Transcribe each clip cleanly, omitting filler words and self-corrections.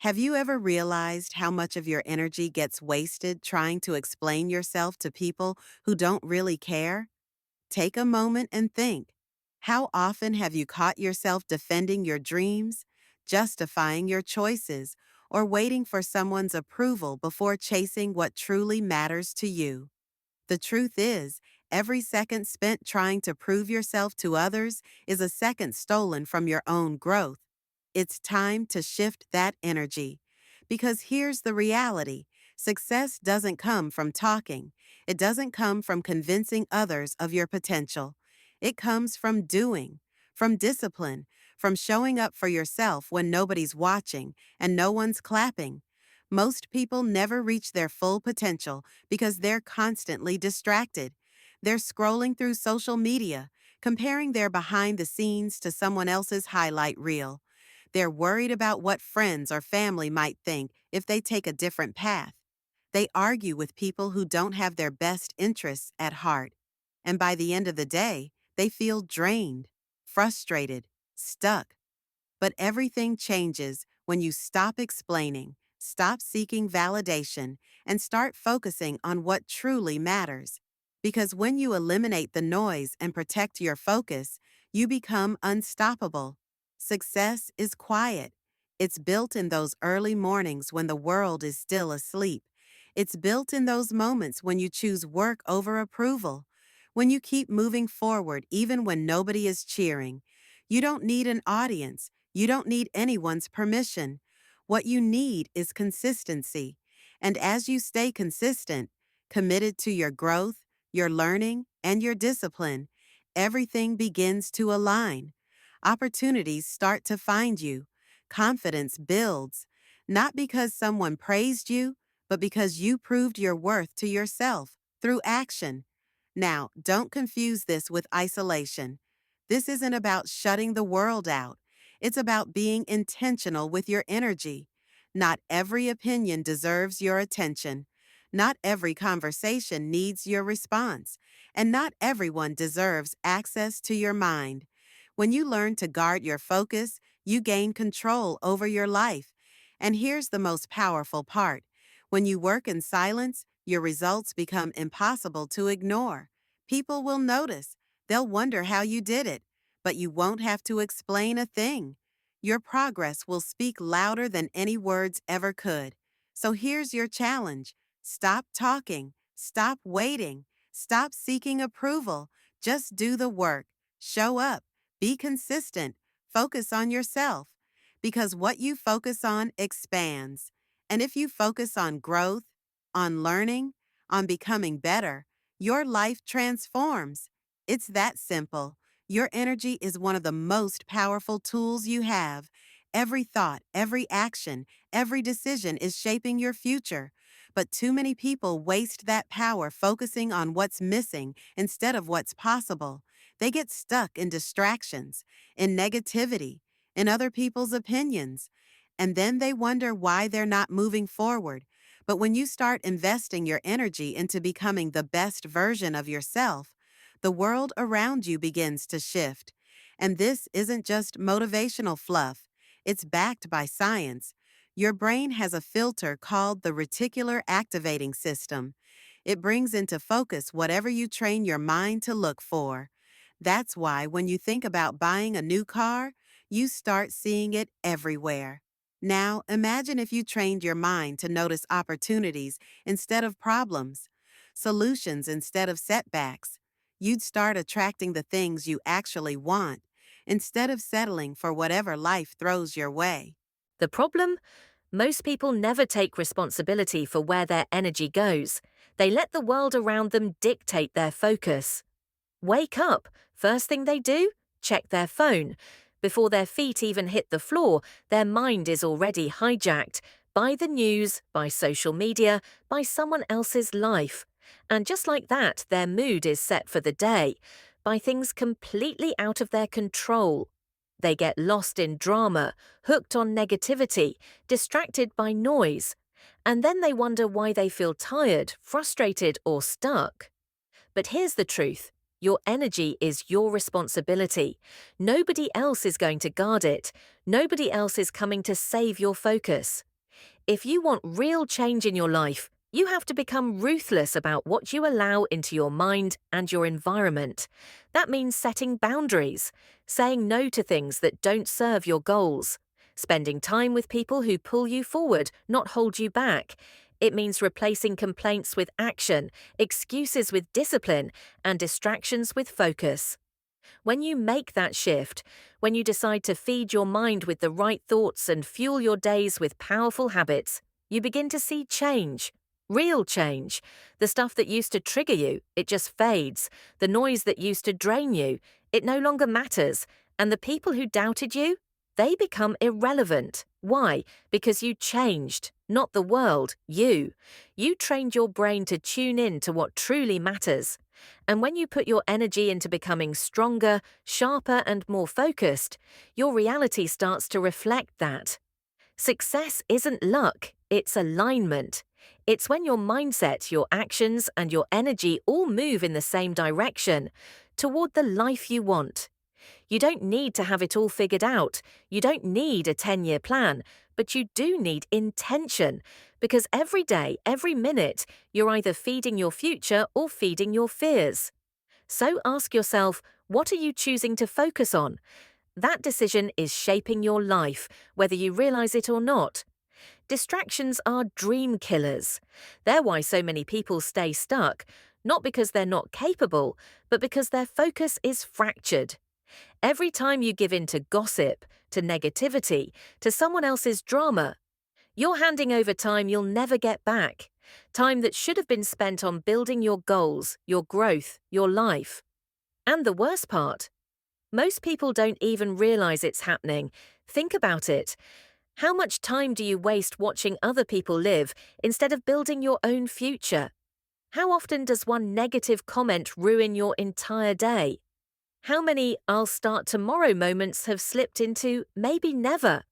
Have you ever realized how much of your energy gets wasted trying to explain yourself to people who don't really care? Take a moment and think. How often have you caught yourself defending your dreams, justifying your choices, or waiting for someone's approval before chasing what truly matters to you? The truth is, every second spent trying to prove yourself to others is a second stolen from your own growth. It's time to shift that energy. Because here's the reality: success doesn't come from talking, it doesn't come from convincing others of your potential. It comes from doing, from discipline, from showing up for yourself when nobody's watching and no one's clapping. Most people never reach their full potential because they're constantly distracted. They're scrolling through social media, comparing their behind the scenes to someone else's highlight reel. They're worried about what friends or family might think if they take a different path. They argue with people who don't have their best interests at heart. And by the end of the day, they feel drained, frustrated, stuck. But everything changes when you stop explaining, stop seeking validation, and start focusing on what truly matters. Because when you eliminate the noise and protect your focus, you become unstoppable. Success is quiet. It's built in those early mornings when the world is still asleep. It's built in those moments when you choose work over approval, when you keep moving forward even when nobody is cheering. You don't need an audience. You don't need anyone's permission. What you need is consistency. And as you stay consistent, committed to your growth, your learning, and your discipline, everything begins to align. Opportunities start to find you. Confidence builds, not because someone praised you, but because you proved your worth to yourself through action. Now, don't confuse this with isolation. This isn't about shutting the world out. It's about being intentional with your energy. Not every opinion deserves your attention. Not every conversation needs your response. And not everyone deserves access to your mind. When you learn to guard your focus, you gain control over your life. And here's the most powerful part: when you work in silence, your results become impossible to ignore. People will notice. They'll wonder how you did it, but you won't have to explain a thing. Your progress will speak louder than any words ever could. So here's your challenge: stop talking, stop waiting, stop seeking approval. Just do the work, show up, be consistent, focus on yourself. Because what you focus on expands. And if you focus on growth, on learning, on becoming better, your life transforms. It's that simple. Your energy is one of the most powerful tools you have. Every thought, every action, every decision is shaping your future. But too many people waste that power focusing on what's missing instead of what's possible. They get stuck in distractions, in negativity, in other people's opinions. And then they wonder why they're not moving forward. But when you start investing your energy into becoming the best version of yourself, the world around you begins to shift. And this isn't just motivational fluff, it's backed by science. Your brain has a filter called the reticular activating system. It brings into focus whatever you train your mind to look for. That's why when you think about buying a new car, you start seeing it everywhere. Now, imagine if you trained your mind to notice opportunities instead of problems, solutions instead of setbacks. You'd start attracting the things you actually want instead of settling for whatever life throws your way. The problem? Most people never take responsibility for where their energy goes. They let the world around them dictate their focus. Wake up. First thing they do? Check their phone. Before their feet even hit the floor, their mind is already hijacked by the news, by social media, by someone else's life. And just like that, their mood is set for the day, by things completely out of their control. They get lost in drama, hooked on negativity, distracted by noise. And then they wonder why they feel tired, frustrated, or stuck. But here's the truth. Your energy is your responsibility. Nobody else is going to guard it. Nobody else is coming to save your focus. If you want real change in your life, you have to become ruthless about what you allow into your mind and your environment. That means setting boundaries, saying no to things that don't serve your goals, spending time with people who pull you forward, not hold you back. It means replacing complaints with action, excuses with discipline, and distractions with focus. When you make that shift, when you decide to feed your mind with the right thoughts and fuel your days with powerful habits, you begin to see change. Real change. The stuff that used to trigger you, it just fades. The noise that used to drain you, it no longer matters. And the people who doubted you, they become irrelevant. Why? Because you changed, not the world, you. You trained your brain to tune in to what truly matters. And when you put your energy into becoming stronger, sharper, and more focused, your reality starts to reflect that. Success isn't luck, it's alignment. It's when your mindset, your actions, and your energy all move in the same direction, toward the life you want. You don't need to have it all figured out. You don't need a 10-year plan, but you do need intention, because every day, every minute, you're either feeding your future or feeding your fears. So ask yourself, what are you choosing to focus on? That decision is shaping your life, whether you realize it or not. Distractions are dream killers. They're why so many people stay stuck, not because they're not capable, but because their focus is fractured. Every time you give in to gossip, to negativity, to someone else's drama, you're handing over time you'll never get back. Time that should have been spent on building your goals, your growth, your life. And the worst part, most people don't even realize it's happening. Think about it. How much time do you waste watching other people live instead of building your own future? How often does one negative comment ruin your entire day? How many "I'll start tomorrow" moments have slipped into maybe never?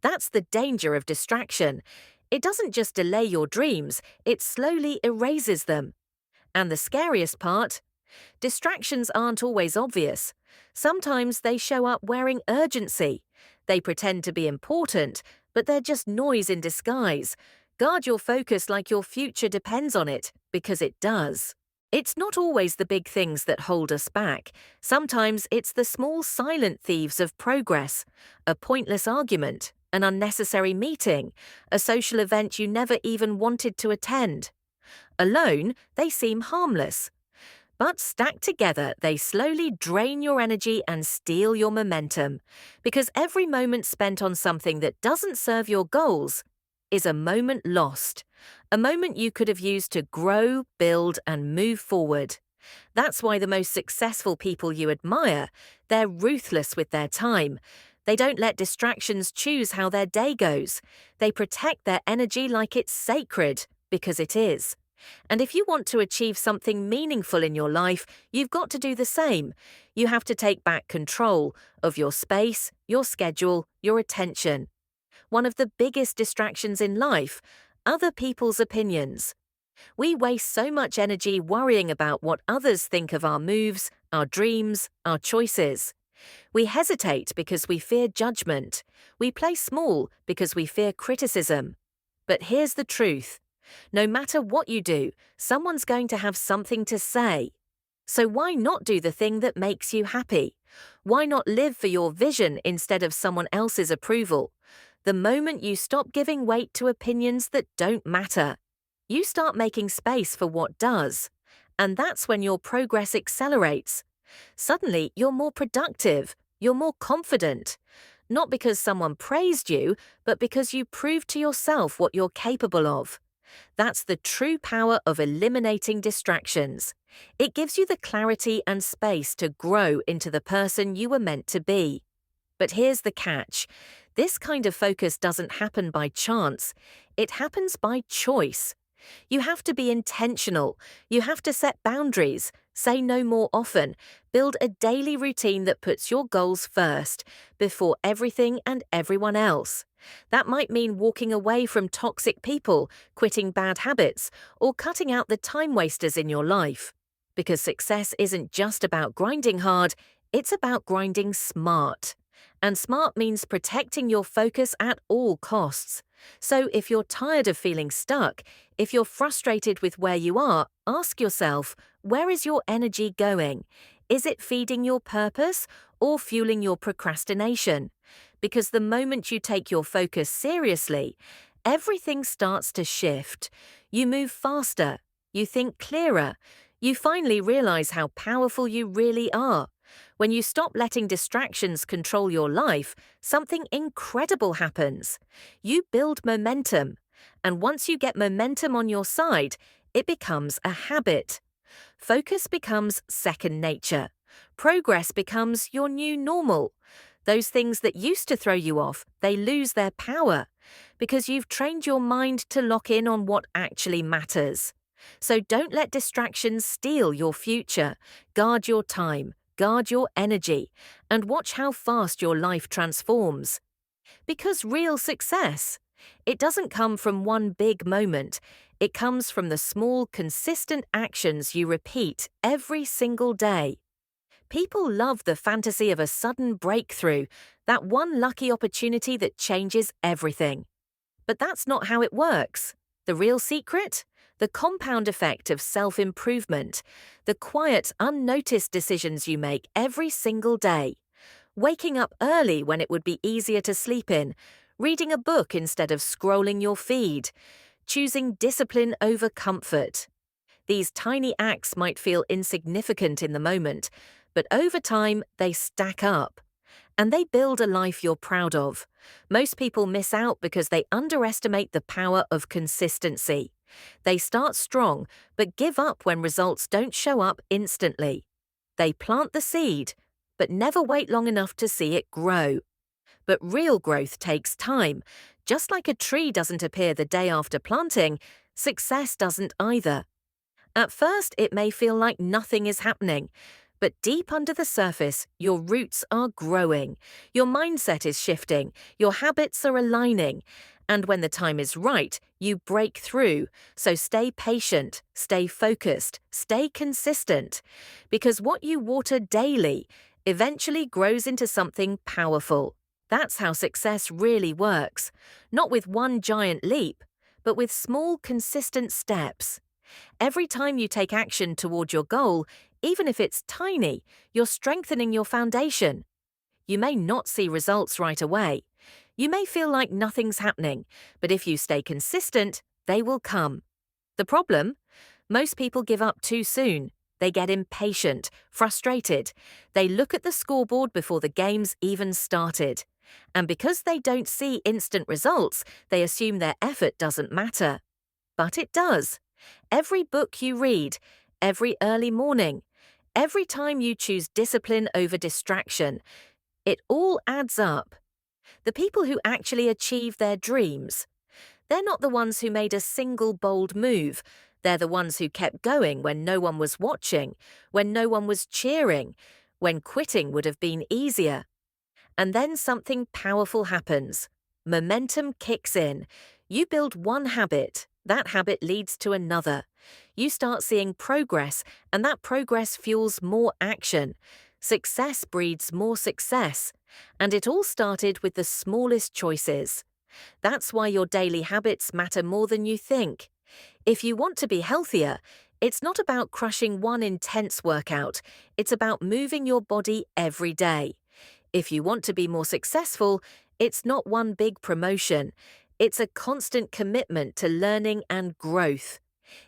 That's the danger of distraction. It doesn't just delay your dreams, it slowly erases them. And the scariest part? Distractions aren't always obvious. Sometimes they show up wearing urgency. They pretend to be important, but they're just noise in disguise. Guard your focus like your future depends on it, because it does. It's not always the big things that hold us back. Sometimes it's the small silent thieves of progress. A pointless argument, an unnecessary meeting, a social event you never even wanted to attend. Alone, they seem harmless. But stacked together, they slowly drain your energy and steal your momentum. Because every moment spent on something that doesn't serve your goals is a moment lost. A moment you could have used to grow, build, and move forward. That's why the most successful people you admire, they're ruthless with their time. They don't let distractions choose how their day goes. They protect their energy like it's sacred, because it is. And if you want to achieve something meaningful in your life, you've got to do the same. You have to take back control of your space, your schedule, your attention. One of the biggest distractions in life, other people's opinions. We waste so much energy worrying about what others think of our moves, our dreams, our choices. We hesitate because we fear judgment. We play small because we fear criticism. But here's the truth. No matter what you do, someone's going to have something to say. So why not do the thing that makes you happy? Why not live for your vision instead of someone else's approval? The moment you stop giving weight to opinions that don't matter, you start making space for what does. And that's when your progress accelerates. Suddenly, you're more productive, you're more confident. Not because someone praised you, but because you proved to yourself what you're capable of. That's the true power of eliminating distractions. It gives you the clarity and space to grow into the person you were meant to be. But here's the catch. This kind of focus doesn't happen by chance. It happens by choice. You have to be intentional. You have to set boundaries, say no more often, build a daily routine that puts your goals first, before everything and everyone else. That might mean walking away from toxic people, quitting bad habits, or cutting out the time wasters in your life. Because success isn't just about grinding hard, it's about grinding smart. And smart means protecting your focus at all costs. So if you're tired of feeling stuck, if you're frustrated with where you are, ask yourself, where is your energy going? Is it feeding your purpose or fueling your procrastination? Because the moment you take your focus seriously, everything starts to shift. You move faster, you think clearer, you finally realize how powerful you really are. When you stop letting distractions control your life, something incredible happens. You build momentum, and once you get momentum on your side, it becomes a habit. Focus becomes second nature. Progress becomes your new normal. Those things that used to throw you off, they lose their power because you've trained your mind to lock in on what actually matters. So don't let distractions steal your future. Guard your time, guard your energy, and watch how fast your life transforms. Because real success, it doesn't come from one big moment. It comes from the small, consistent actions you repeat every single day. People love the fantasy of a sudden breakthrough, that one lucky opportunity that changes everything. But that's not how it works. The real secret? The compound effect of self-improvement, the quiet, unnoticed decisions you make every single day. Waking up early when it would be easier to sleep in, reading a book instead of scrolling your feed, choosing discipline over comfort. These tiny acts might feel insignificant in the moment, but over time they stack up. And they build a life you're proud of. Most people miss out because they underestimate the power of consistency. They start strong, but give up when results don't show up instantly. They plant the seed, but never wait long enough to see it grow. But real growth takes time. Just like a tree doesn't appear the day after planting, success doesn't either. At first, it may feel like nothing is happening, but deep under the surface, your roots are growing, your mindset is shifting, your habits are aligning, and when the time is right, you break through. So stay patient, stay focused, stay consistent, because what you water daily eventually grows into something powerful. That's how success really works, not with one giant leap, but with small, consistent steps. Every time you take action toward your goal, even if it's tiny, you're strengthening your foundation. You may not see results right away. You may feel like nothing's happening, but if you stay consistent, they will come. The problem? Most people give up too soon. They get impatient, frustrated. They look at the scoreboard before the game's even started. And because they don't see instant results, they assume their effort doesn't matter. But it does. Every book you read, every early morning, every time you choose discipline over distraction, it all adds up. The people who actually achieve their dreams, they're not the ones who made a single bold move. They're the ones who kept going when no one was watching, when no one was cheering, when quitting would have been easier. And then something powerful happens. Momentum kicks in. You build one habit, that habit leads to another. You start seeing progress, and that progress fuels more action. Success breeds more success. And it all started with the smallest choices. That's why your daily habits matter more than you think. If you want to be healthier, it's not about crushing one intense workout. It's about moving your body every day. If you want to be more successful, it's not one big promotion. It's a constant commitment to learning and growth.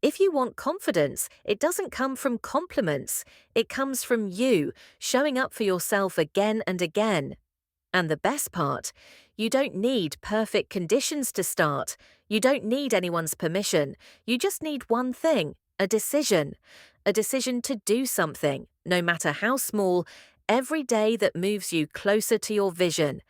If you want confidence, it doesn't come from compliments. It comes from you showing up for yourself again and again. And the best part, you don't need perfect conditions to start. You don't need anyone's permission. You just need one thing, a decision. A decision to do something, no matter how small, every day that moves you closer to your vision.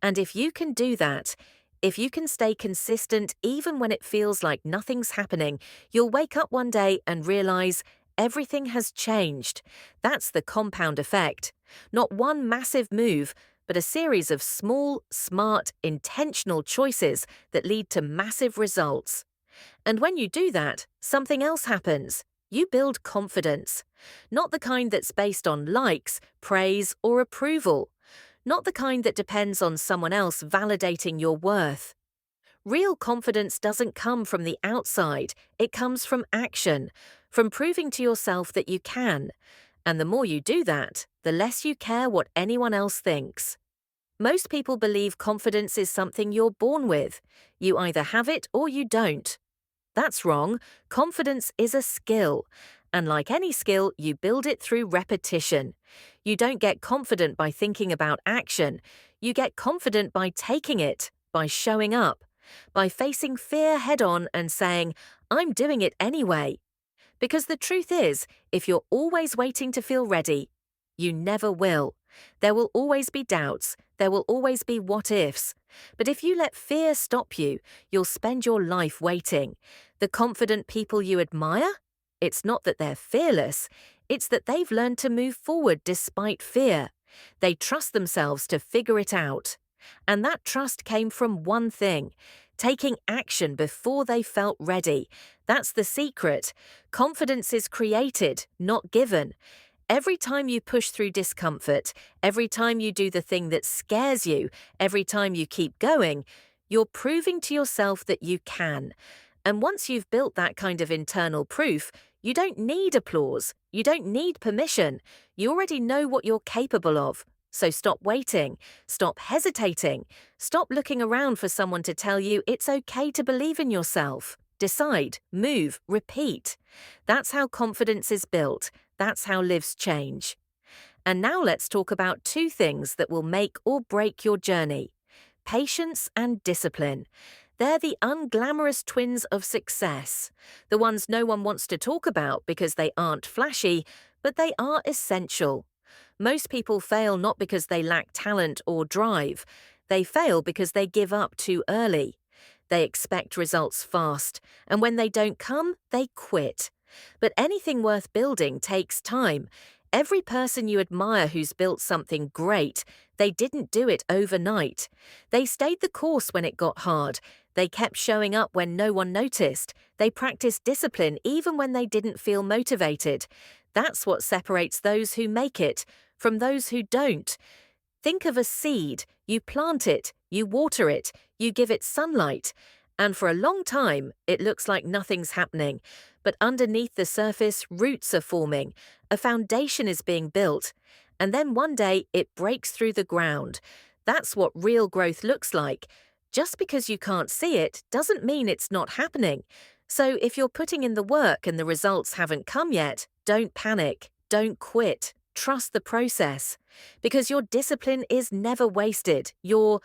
And if you can do that, if you can stay consistent even when it feels like nothing's happening, you'll wake up one day and realize everything has changed. That's the compound effect. Not one massive move, but a series of small, smart, intentional choices that lead to massive results. And when you do that, something else happens. You build confidence. Not the kind that's based on likes, praise, or approval. Not the kind that depends on someone else validating your worth. Real confidence doesn't come from the outside, it comes from action, from proving to yourself that you can. And the more you do that, the less you care what anyone else thinks. Most people believe confidence is something you're born with. You either have it or you don't. That's wrong. Confidence is a skill. And like any skill, you build it through repetition. You don't get confident by thinking about action. You get confident by taking it, by showing up, by facing fear head on and saying, I'm doing it anyway. Because the truth is, if you're always waiting to feel ready, you never will. There will always be doubts, there will always be what ifs. But if you let fear stop you, you'll spend your life waiting. The confident people you admire? It's not that they're fearless, it's that they've learned to move forward despite fear. They trust themselves to figure it out. And that trust came from one thing: taking action before they felt ready. That's the secret. Confidence is created, not given. Every time you push through discomfort, every time you do the thing that scares you, every time you keep going, you're proving to yourself that you can. And once you've built that kind of internal proof, you don't need applause, you don't need permission. You already know what you're capable of. So stop waiting, stop hesitating, stop looking around for someone to tell you it's okay to believe in yourself. Decide, move, repeat. That's how confidence is built. That's how lives change. And now let's talk about two things that will make or break your journey: patience and discipline. They're the unglamorous twins of success, the ones no one wants to talk about because they aren't flashy, but they are essential. Most people fail not because they lack talent or drive. They fail because they give up too early. They expect results fast, and when they don't come, they quit. But anything worth building takes time. Every person you admire who's built something great, they didn't do it overnight. They stayed the course when it got hard. They kept showing up when no one noticed. They practiced discipline even when they didn't feel motivated. That's what separates those who make it from those who don't. Think of a seed. You plant it, you water it, you give it sunlight. And for a long time, it looks like nothing's happening. But underneath the surface, roots are forming. A foundation is being built. And then one day, it breaks through the ground. That's what real growth looks like. Just because you can't see it doesn't mean it's not happening. So if you're putting in the work and the results haven't come yet, don't panic. Don't quit. Trust the process. Because your discipline is never wasted. Your